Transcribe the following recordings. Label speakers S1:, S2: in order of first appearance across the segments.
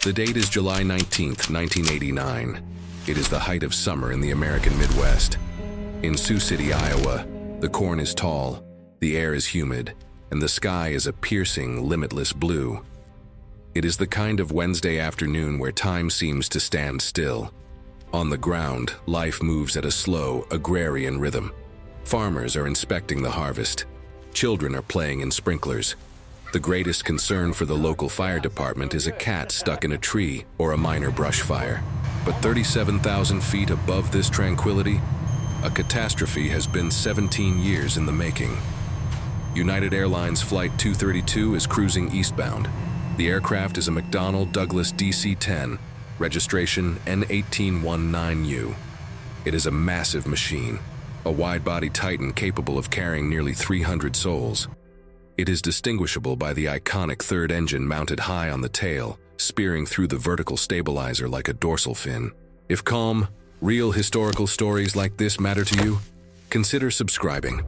S1: The date is July 19th, 1989. It is the height of summer in the American Midwest. In Sioux City, Iowa, the corn is tall, the air is humid, and the sky is a piercing, limitless blue. It is the kind of Wednesday afternoon where time seems to stand still. On the ground, life moves at a slow, agrarian rhythm. Farmers are inspecting the harvest. Children are playing in sprinklers. The greatest concern for the local fire department is a cat stuck in a tree or a minor brush fire. But 37,000 feet above this tranquility, a catastrophe has been 17 years in the making. United Airlines Flight 232 is cruising eastbound. The aircraft is a McDonnell Douglas DC-10, registration N1819U. It is a massive machine, a wide-body Titan capable of carrying nearly 300 souls. It is distinguishable by the iconic third engine mounted high on the tail, spearing through the vertical stabilizer like a dorsal fin. If calm, real historical stories like this matter to you, consider subscribing.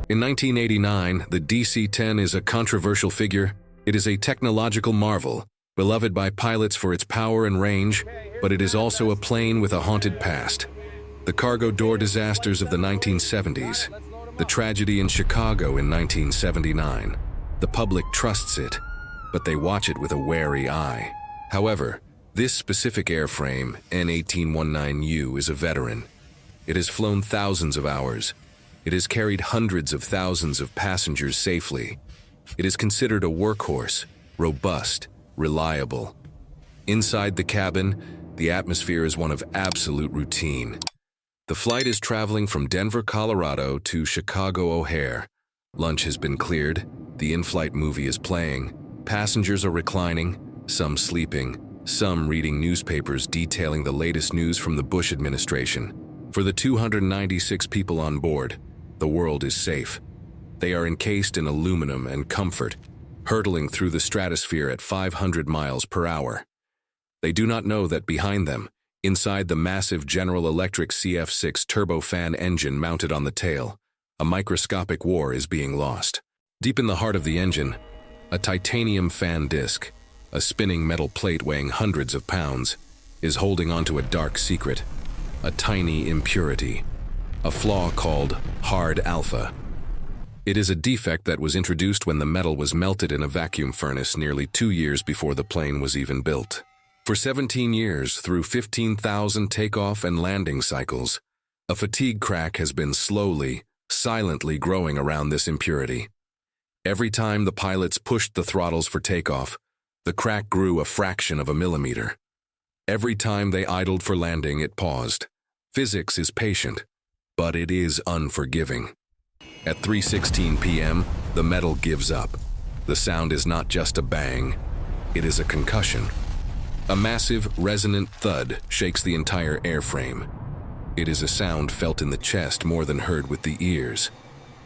S1: In 1989, the DC-10 is a controversial figure. It is a technological marvel, beloved by pilots for its power and range, but it is also a plane with a haunted past. The cargo door disasters of the 1970s, the tragedy in Chicago in 1979. The public trusts it, but they watch it with a wary eye. However, this specific airframe, N1819U, is a veteran. It has flown thousands of hours. It has carried hundreds of thousands of passengers safely. It is considered a workhorse, robust, reliable. Inside the cabin, the atmosphere is one of absolute routine. The flight is traveling from Denver, Colorado to Chicago O'Hare. Lunch has been cleared. The in-flight movie is playing. Passengers are reclining, some sleeping, some reading newspapers detailing the latest news from the Bush administration. For the 296 people on board, the world is safe. They are encased in aluminum and comfort, hurtling through the stratosphere at 500 miles per hour. They do not know that behind them, inside the massive General Electric CF6 turbofan engine mounted on the tail, a microscopic war is being lost. Deep in the heart of the engine, a titanium fan disc, a spinning metal plate weighing hundreds of pounds, is holding onto a dark secret, a tiny impurity, a flaw called hard alpha. It is a defect that was introduced when the metal was melted in a vacuum furnace nearly 2 years before the plane was even built. For 17 years, through 15,000 takeoff and landing cycles, a fatigue crack has been slowly, silently growing around this impurity. Every time the pilots pushed the throttles for takeoff, the crack grew a fraction of a millimeter. Every time they idled for landing, it paused. Physics is patient, but it is unforgiving. At 3:16 p.m., the metal gives up. The sound is not just a bang, it is a concussion. A massive, resonant thud shakes the entire airframe. It is a sound felt in the chest more than heard with the ears.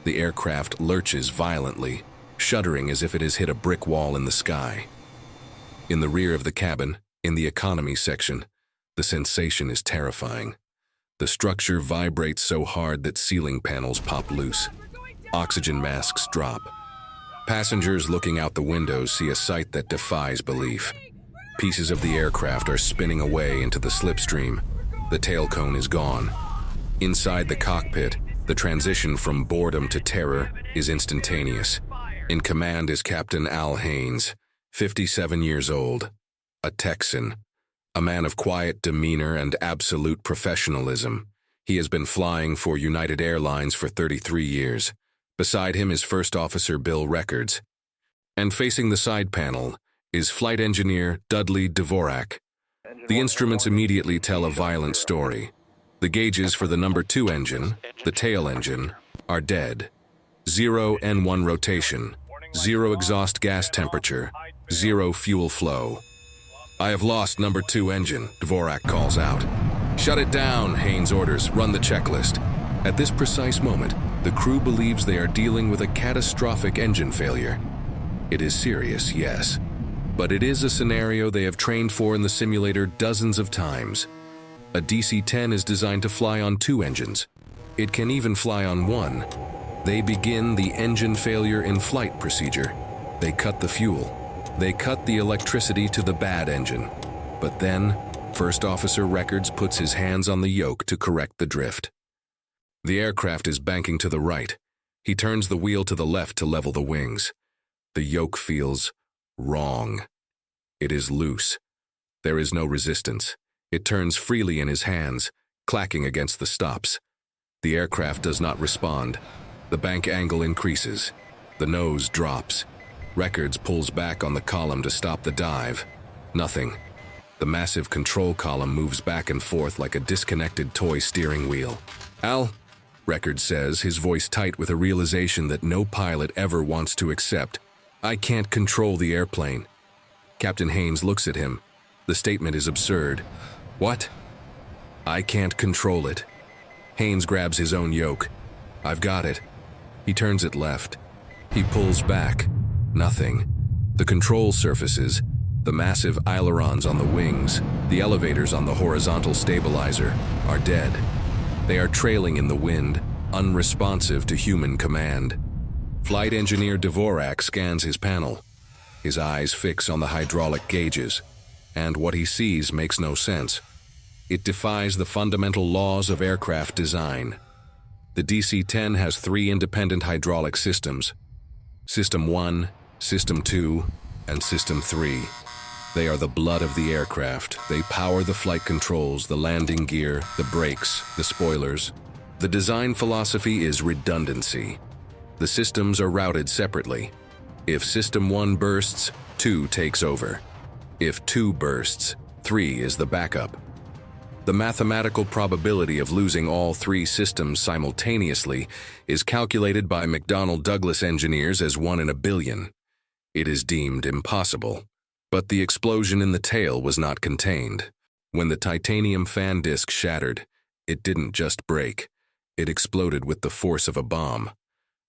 S1: The aircraft lurches violently, shuddering as if it has hit a brick wall in the sky. In the rear of the cabin, in the economy section, the sensation is terrifying. The structure vibrates so hard that ceiling panels pop loose. Oxygen masks drop. Passengers looking out the windows see a sight that defies belief. Pieces of the aircraft are spinning away into the slipstream. The tail cone is gone. Inside the cockpit, the transition from boredom to terror is instantaneous. In command is Captain Al Haynes, 57 years old, a Texan, a man of quiet demeanor and absolute professionalism. He has been flying for United Airlines for 33 years. Beside him is First Officer Bill Records. And facing the side panel is Flight Engineer Dudley Dvorak. The instruments immediately tell a violent story. The gauges for the number 2 engine, the tail engine, are dead. 0 N1 rotation, 0 exhaust gas temperature, 0 fuel flow. "I have lost number 2 engine," Dvorak calls out. "Shut it down," Haynes orders. "Run the checklist." At this precise moment, the crew believes they are dealing with a catastrophic engine failure. It is serious, yes, but it is a scenario they have trained for in the simulator dozens of times. A DC-10 is designed to fly on 2 engines. It can even fly on 1. They begin the engine failure in flight procedure. They cut the fuel. They cut the electricity to the bad engine. But then, First Officer Records puts his hands on the yoke to correct the drift. The aircraft is banking to the right. He turns the wheel to the left to level the wings. The yoke feels wrong. It is loose. There is no resistance. It turns freely in his hands, clacking against the stops. The aircraft does not respond. The bank angle increases. The nose drops. Records pulls back on the column to stop the dive. Nothing. The massive control column moves back and forth like a disconnected toy steering wheel. "Al," Records says, his voice tight with a realization that no pilot ever wants to accept, "I can't control the airplane." Captain Haynes looks at him. The statement is absurd. "What?" "I can't control it." Haynes grabs his own yoke. "I've got it." He turns it left. He pulls back. Nothing. The control surfaces, the massive ailerons on the wings, the elevators on the horizontal stabilizer, are dead. They are trailing in the wind, unresponsive to human command. Flight engineer Dvorak scans his panel. His eyes fix on the hydraulic gauges, and what he sees makes no sense. It defies the fundamental laws of aircraft design. The DC-10 has 3 independent hydraulic systems: System 1, System 2, and System 3. They are the blood of the aircraft. They power the flight controls, the landing gear, the brakes, the spoilers. The design philosophy is redundancy. The systems are routed separately. If System 1 bursts, 2 takes over. If 2 bursts, 3 is the backup. The mathematical probability of losing all 3 systems simultaneously is calculated by McDonnell Douglas engineers as 1 in a billion. It is deemed impossible. But the explosion in the tail was not contained. When the titanium fan disc shattered, it didn't just break. It exploded with the force of a bomb.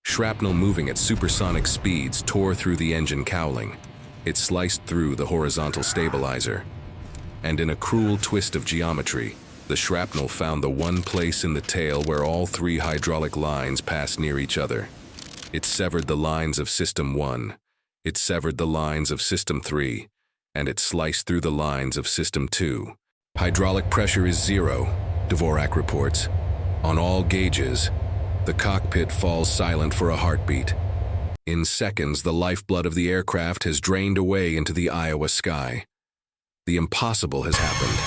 S1: Shrapnel moving at supersonic speeds tore through the engine cowling. It sliced through the horizontal stabilizer. And in a cruel twist of geometry, the shrapnel found the one place in the tail where all 3 hydraulic lines pass near each other. It severed the lines of System 1. It severed the lines of System 3, and it sliced through the lines of System 2. Hydraulic pressure is 0, Dvorak reports. On all gauges, the cockpit falls silent for a heartbeat. In seconds, the lifeblood of the aircraft has drained away into the Iowa sky. The impossible has happened.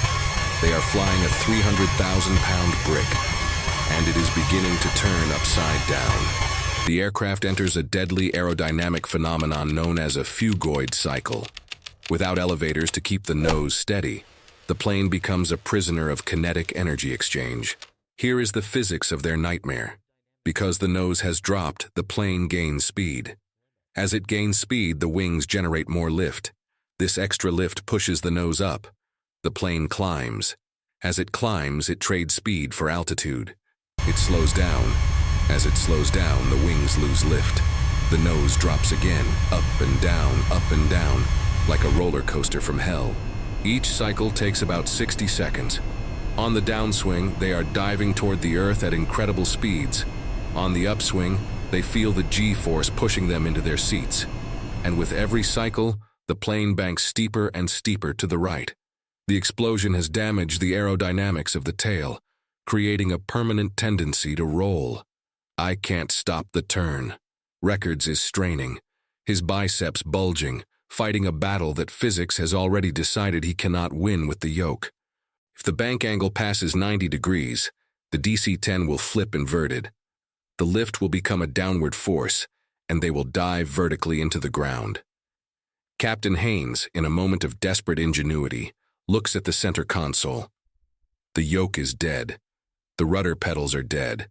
S1: They are flying a 300,000-pound brick, and it is beginning to turn upside down. The aircraft enters a deadly aerodynamic phenomenon known as a phugoid cycle. Without elevators to keep the nose steady, the plane becomes a prisoner of kinetic energy exchange. Here is the physics of their nightmare. Because the nose has dropped, the plane gains speed. As it gains speed, the wings generate more lift. This extra lift pushes the nose up. The plane climbs. As it climbs, it trades speed for altitude. It slows down. As it slows down, the wings lose lift. The nose drops again, up and down, like a roller coaster from hell. Each cycle takes about 60 seconds. On the downswing, they are diving toward the earth at incredible speeds. On the upswing, they feel the G-force pushing them into their seats. And with every cycle, the plane banks steeper and steeper to the right. The explosion has damaged the aerodynamics of the tail, creating a permanent tendency to roll. I can't stop the turn. Records is straining, his biceps bulging, fighting a battle that physics has already decided he cannot win with the yoke. If the bank angle passes 90 degrees, the DC-10 will flip inverted. The lift will become a downward force, and they will dive vertically into the ground. Captain Haynes, in a moment of desperate ingenuity, looks at the center console. The yoke is dead. The rudder pedals are dead.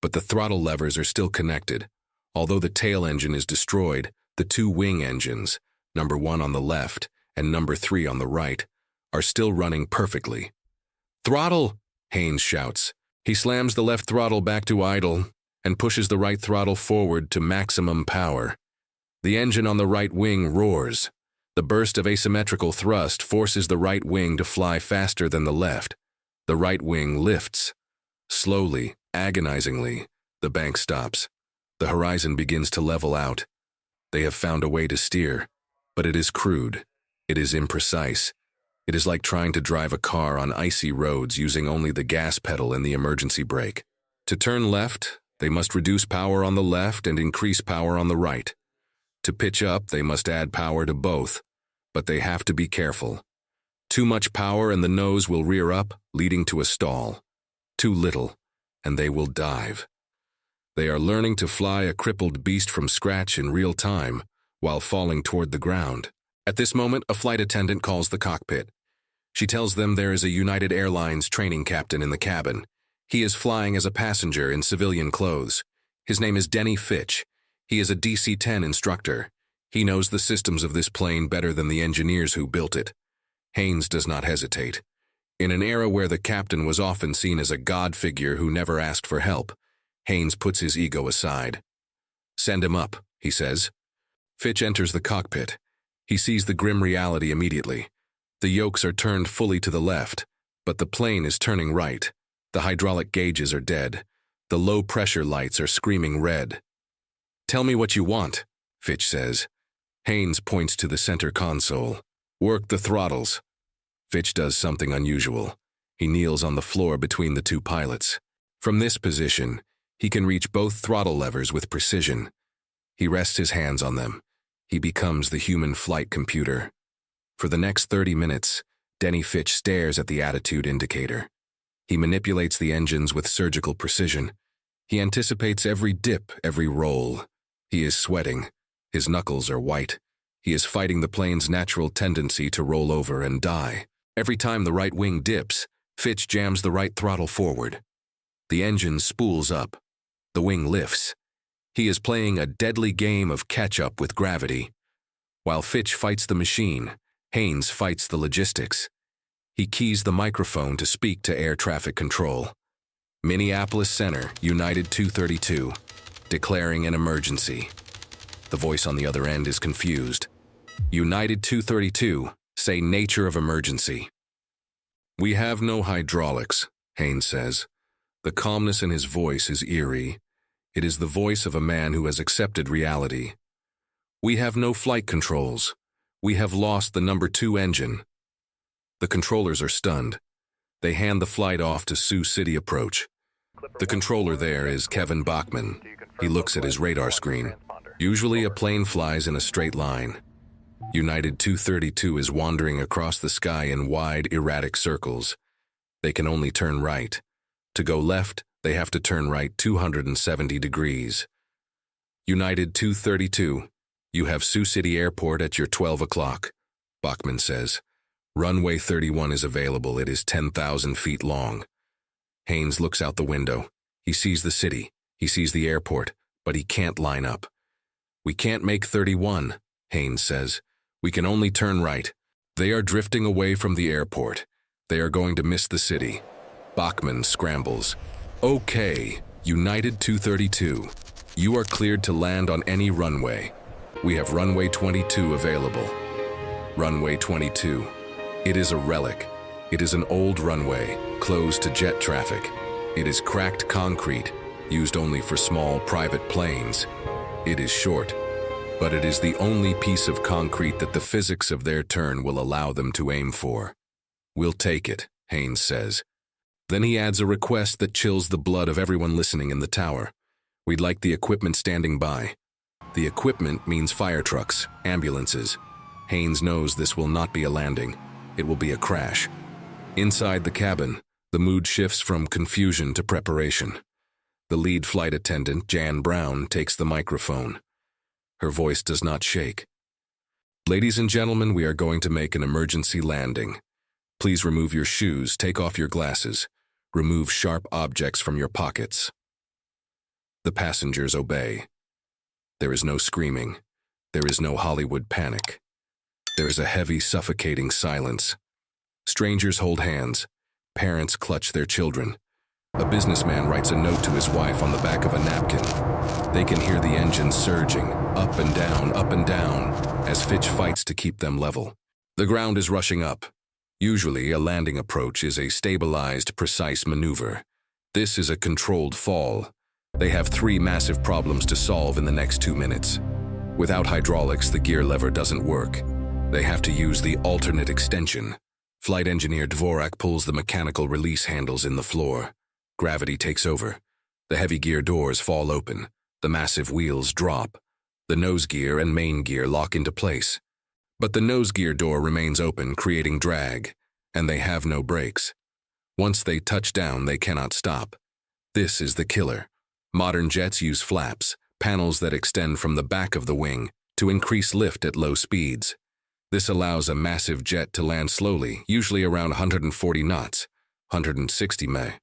S1: But the throttle levers are still connected. Although the tail engine is destroyed, the 2 wing engines, number 1 on the left and number 3 on the right, are still running perfectly. "Throttle!" Haynes shouts. He slams the left throttle back to idle and pushes the right throttle forward to maximum power. The engine on the right wing roars. The burst of asymmetrical thrust forces the right wing to fly faster than the left. The right wing lifts. Slowly, agonizingly, the bank stops. The horizon begins to level out. They have found a way to steer, but it is crude. It is imprecise. It is like trying to drive a car on icy roads using only the gas pedal and the emergency brake. To turn left, they must reduce power on the left and increase power on the right. To pitch up, they must add power to both, but they have to be careful. Too much power and the nose will rear up, leading to a stall. Too little, and they will dive. They are learning to fly a crippled beast from scratch in real time, while falling toward the ground. At this moment, a flight attendant calls the cockpit. She tells them there is a United Airlines training captain in the cabin. He is flying as a passenger in civilian clothes. His name is Denny Fitch. He is a DC-10 instructor. He knows the systems of this plane better than the engineers who built it. Haynes does not hesitate. In an era where the captain was often seen as a god figure who never asked for help, Haynes puts his ego aside. "Send him up," he says. Fitch enters the cockpit. He sees the grim reality immediately. The yokes are turned fully to the left, but the plane is turning right. The hydraulic gauges are dead. The low-pressure lights are screaming red. "Tell me what you want," Fitch says. Haynes points to the center console. "Work the throttles." Fitch does something unusual. He kneels on the floor between the two pilots. From this position, he can reach both throttle levers with precision. He rests his hands on them. He becomes the human flight computer. For the next 30 minutes, Denny Fitch stares at the attitude indicator. He manipulates the engines with surgical precision. He anticipates every dip, every roll. He is sweating. His knuckles are white. He is fighting the plane's natural tendency to roll over and die. Every time the right wing dips, Fitch jams the right throttle forward. The engine spools up. The wing lifts. He is playing a deadly game of catch-up with gravity. While Fitch fights the machine, Haynes fights the logistics. He keys the microphone to speak to air traffic control. "Minneapolis Center, United 232, declaring an emergency." The voice on the other end is confused. "United 232, say nature of emergency." "We have no hydraulics," Haynes says. The calmness in his voice is eerie. It is the voice of a man who has accepted reality. "We have no flight controls. We have lost the number 2 engine." The controllers are stunned. They hand the flight off to Sioux City approach. The controller there is Kevin Bachman. He looks at his radar screen. Usually a plane flies in a straight line. United 232 is wandering across the sky in wide, erratic circles. They can only turn right. To go left, they have to turn right 270 degrees. "United 232, you have Sioux City Airport at your 12 o'clock, Bachman says. "Runway 31 is available. It is 10,000 feet long." Haynes looks out the window. He sees the city. He sees the airport, but he can't line up. "We can't make 31, Haynes says. "We can only turn right." They are drifting away from the airport. They are going to miss the city. Bachman scrambles. "Okay, United 232. You are cleared to land on any runway. We have runway 22 available." Runway 22. It is a relic. It is an old runway, closed to jet traffic. It is cracked concrete, used only for small private planes. It is short, but it is the only piece of concrete that the physics of their turn will allow them to aim for. "We'll take it," Haynes says. Then he adds a request that chills the blood of everyone listening in the tower. "We'd like the equipment standing by." The equipment means fire trucks, ambulances. Haynes knows this will not be a landing. It will be a crash. Inside the cabin, the mood shifts from confusion to preparation. The lead flight attendant, Jan Brown, takes the microphone. Her voice does not shake. "Ladies and gentlemen, we are going to make an emergency landing. Please remove your shoes, take off your glasses. Remove sharp objects from your pockets." The passengers obey. There is no screaming. There is no Hollywood panic. There is a heavy, suffocating silence. Strangers hold hands. Parents clutch their children. A businessman writes a note to his wife on the back of a napkin. They can hear the engines surging, up and down, as Fitch fights to keep them level. The ground is rushing up. Usually, a landing approach is a stabilized, precise maneuver. This is a controlled fall. They have 3 massive problems to solve in the next 2 minutes. Without hydraulics, the gear lever doesn't work. They have to use the alternate extension. Flight engineer Dvorak pulls the mechanical release handles in the floor. Gravity takes over. The heavy gear doors fall open. The massive wheels drop. The nose gear and main gear lock into place. But the nose gear door remains open, creating drag, and they have no brakes. Once they touch down, they cannot stop. This is the killer. Modern jets use flaps, panels that extend from the back of the wing, to increase lift at low speeds. This allows a massive jet to land slowly, usually around 140 knots, 160 mph.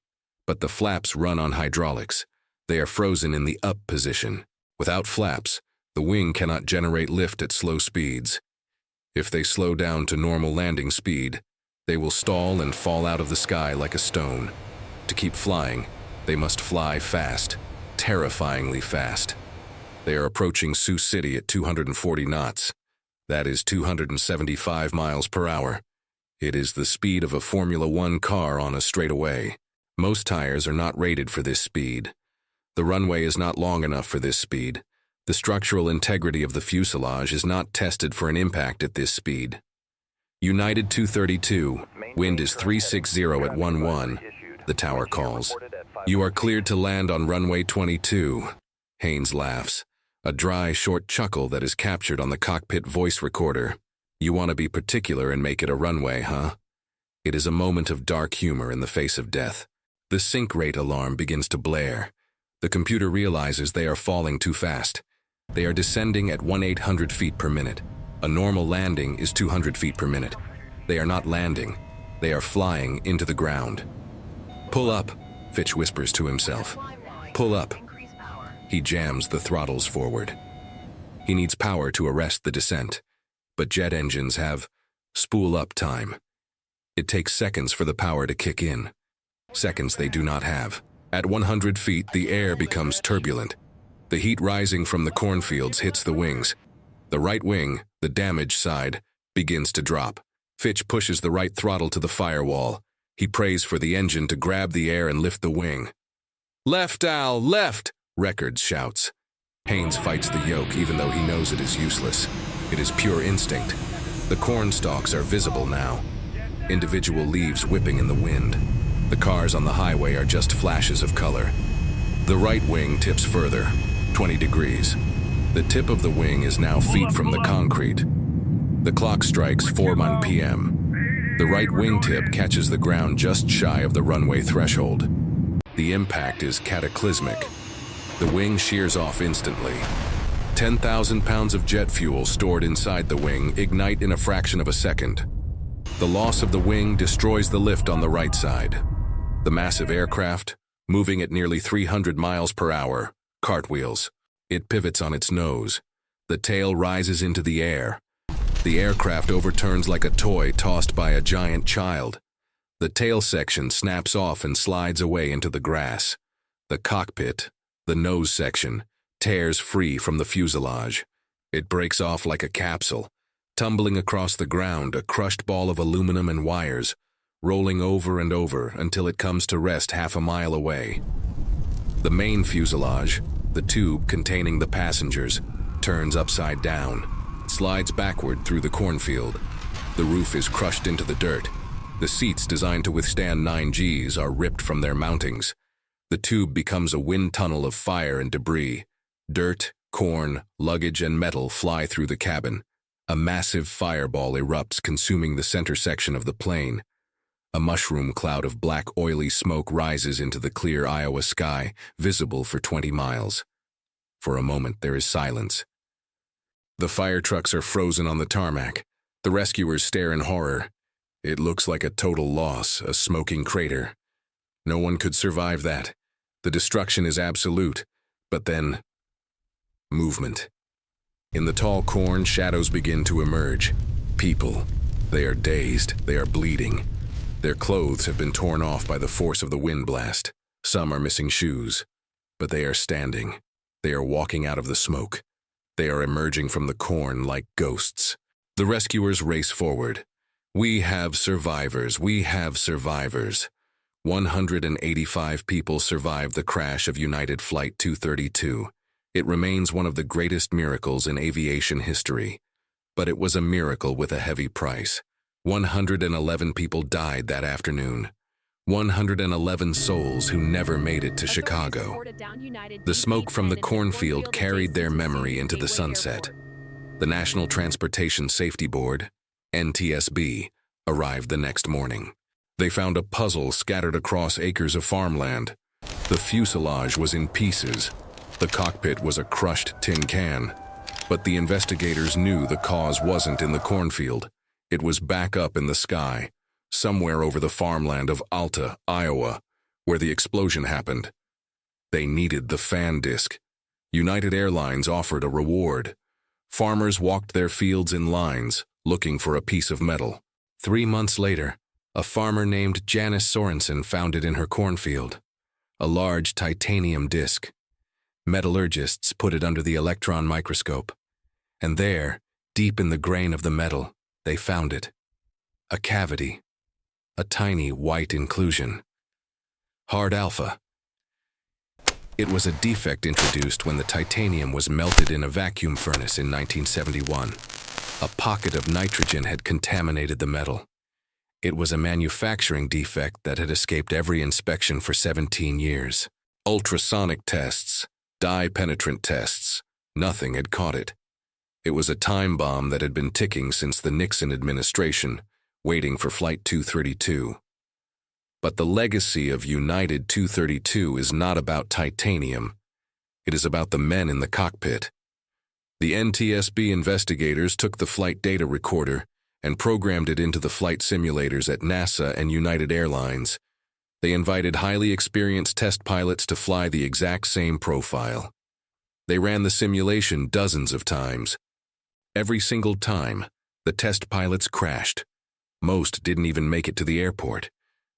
S1: But the flaps run on hydraulics. They are frozen in the up position. Without flaps, the wing cannot generate lift at slow speeds. If they slow down to normal landing speed, they will stall and fall out of the sky like a stone. To keep flying, they must fly fast, terrifyingly fast. They are approaching Sioux City at 240 knots. That is 275 miles per hour. It is the speed of a Formula One car on a straightaway. Most tires are not rated for this speed. The runway is not long enough for this speed. The structural integrity of the fuselage is not tested for an impact at this speed. United 232, wind is 360 at 11, the tower calls. You are cleared to land on runway 22. Haynes laughs, a dry, short chuckle that is captured on the cockpit voice recorder. You want to be particular and make it a runway, huh? It is a moment of dark humor in the face of death. The sink rate alarm begins to blare. The computer realizes they are falling too fast. They are descending at 1,800 feet per minute. A normal landing is 200 feet per minute. They are not landing. They are flying into the ground. Pull up, Fitch whispers to himself. Pull up. He jams the throttles forward. He needs power to arrest the descent, but jet engines have spool up time. It takes seconds for the power to kick in. Seconds they do not have. At 100 feet, the air becomes turbulent. The heat rising from the cornfields hits the wings. The right wing, the damaged side, begins to drop. Fitch pushes the right throttle to the firewall. He prays for the engine to grab the air and lift the wing. Left, Al, left! Records shouts. Haynes fights the yoke even though he knows it is useless. It is pure instinct. The corn stalks are visible now. Individual leaves whipping in the wind. The cars on the highway are just flashes of color. The right wing tips further, 20 degrees. The tip of the wing is now feet from the concrete. The clock strikes 4:01 p.m. The right wingtip catches the ground just shy of the runway threshold. The impact is cataclysmic. The wing shears off instantly. 10,000 pounds of jet fuel stored inside the wing ignite in a fraction of a second. The loss of the wing destroys the lift on the right side. The massive aircraft, moving at nearly 300 miles per hour, cartwheels. It pivots on its nose. The tail rises into the air. The aircraft overturns like a toy tossed by a giant child. The tail section snaps off and slides away into the grass. The cockpit, the nose section, tears free from the fuselage. It breaks off like a capsule, tumbling across the ground, a crushed ball of aluminum and wires, rolling over and over until it comes to rest half a mile away. The main fuselage, the tube containing the passengers, turns upside down, slides backward through the cornfield. The roof is crushed into the dirt. The seats designed to withstand 9Gs are ripped from their mountings. The tube becomes a wind tunnel of fire and debris. Dirt, corn, luggage, and metal fly through the cabin. A massive fireball erupts, consuming the center section of the plane. A mushroom cloud of black, oily smoke rises into the clear Iowa sky, visible for 20 miles. For a moment, there is silence. The fire trucks are frozen on the tarmac. The rescuers stare in horror. It looks like a total loss, a smoking crater. No one could survive that. The destruction is absolute. But then, movement. In the tall corn, shadows begin to emerge. People. They are dazed. They are bleeding. Their clothes have been torn off by the force of the wind blast. Some are missing shoes. But they are standing. They are walking out of the smoke. They are emerging from the corn like ghosts. The rescuers race forward. We have survivors. We have survivors. 185 people survived the crash of United Flight 232. It remains one of the greatest miracles in aviation history. But it was a miracle with a heavy price. 111 people died that afternoon. 111 souls who never made it to Chicago. The smoke from the cornfield carried their memory into the sunset. The National Transportation Safety Board, NTSB, arrived the next morning. They found a puzzle scattered across acres of farmland. The fuselage was in pieces. The cockpit was a crushed tin can. But the investigators knew the cause wasn't in the cornfield. It was back up in the sky, somewhere over the farmland of Alta, Iowa, where the explosion happened. They needed the fan disc. United Airlines offered a reward. Farmers walked their fields in lines, looking for a piece of metal. 3 months later, a farmer named Janice Sorensen found it in her cornfield. A large titanium disc. Metallurgists put it under the electron microscope. And there, deep in the grain of the metal, they found it. A cavity. A tiny white inclusion. Hard alpha. It was a defect introduced when the titanium was melted in a vacuum furnace in 1971. A pocket of nitrogen had contaminated the metal. It was a manufacturing defect that had escaped every inspection for 17 years. Ultrasonic tests, dye-penetrant tests, nothing had caught it. It was a time bomb that had been ticking since the Nixon administration, waiting for Flight 232. But the legacy of United 232 is not about titanium. It is about the men in the cockpit. The NTSB investigators took the flight data recorder and programmed it into the flight simulators at NASA and United Airlines. They invited highly experienced test pilots to fly the exact same profile. They ran the simulation dozens of times. Every single time, the test pilots crashed. Most didn't even make it to the airport.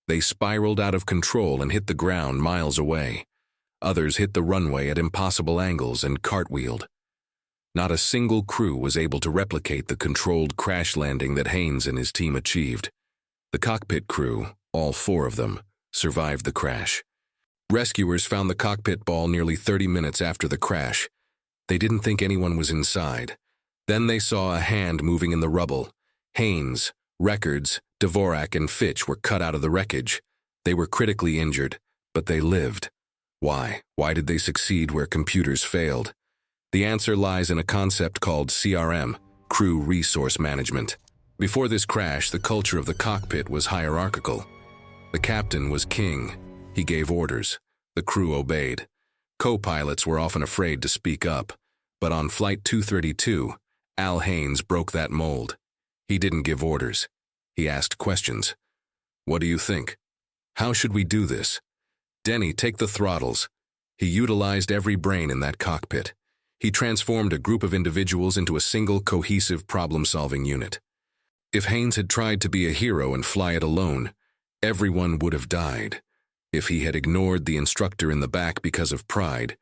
S1: They spiraled out of control and hit the ground miles away. Others hit the runway at impossible angles and cartwheeled. Not a single crew was able to replicate the controlled crash landing that Haynes and his team achieved. The cockpit crew, all 4 of them, survived the crash. Rescuers found the cockpit ball nearly 30 minutes after the crash. They didn't think anyone was inside. Then they saw a hand moving in the rubble. Haynes, Records, Dvorak, and Fitch were cut out of the wreckage. They were critically injured, but they lived. Why? Why did they succeed where computers failed? The answer lies in a concept called CRM, Crew Resource Management. Before this crash, the culture of the cockpit was hierarchical. The captain was king. He gave orders. The crew obeyed. Co-pilots were often afraid to speak up, but on Flight 232, Al Haynes broke that mold. He didn't give orders. He asked questions. What do you think? How should we do this? Denny, take the throttles. He utilized every brain in that cockpit. He transformed a group of individuals into a single cohesive problem-solving unit. If Haynes had tried to be a hero and fly it alone, everyone would have died. If he had ignored the instructor in the back because of pride,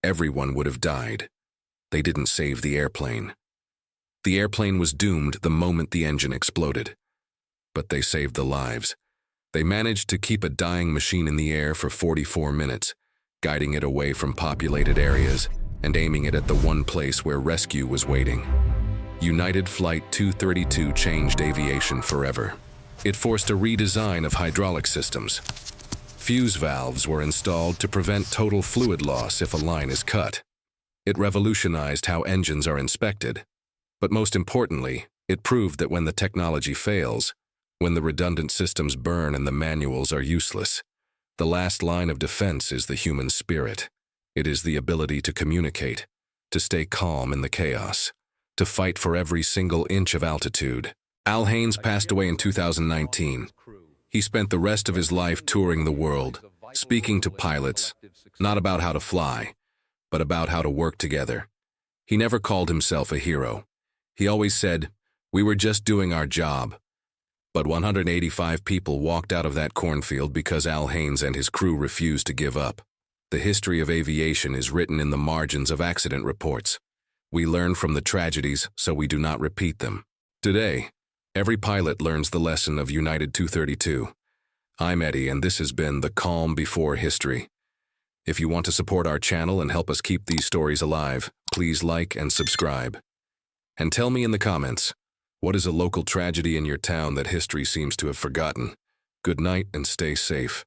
S1: everyone would have died. They didn't save the airplane. The airplane was doomed the moment the engine exploded. But they saved the lives. They managed to keep a dying machine in the air for 44 minutes, guiding it away from populated areas and aiming it at the one place where rescue was waiting. United Flight 232 changed aviation forever. It forced a redesign of hydraulic systems. Fuse valves were installed to prevent total fluid loss if a line is cut. It revolutionized how engines are inspected. But most importantly, it proved that when the technology fails, when the redundant systems burn and the manuals are useless, the last line of defense is the human spirit. It is the ability to communicate, to stay calm in the chaos, to fight for every single inch of altitude. Al Haynes passed away in 2019. He spent the rest of his life touring the world, speaking to pilots, not about how to fly, but about how to work together. He never called himself a hero. He always said, "We were just doing our job." But 185 people walked out of that cornfield because Al Haynes and his crew refused to give up. The history of aviation is written in the margins of accident reports. We learn from the tragedies so we do not repeat them. Today, every pilot learns the lesson of United 232. I'm Eddie, and this has been The Calm Before History. If you want to support our channel and help us keep these stories alive, please like and subscribe. And tell me in the comments, What is a local tragedy in your town that history seems to have forgotten? Good night and stay safe.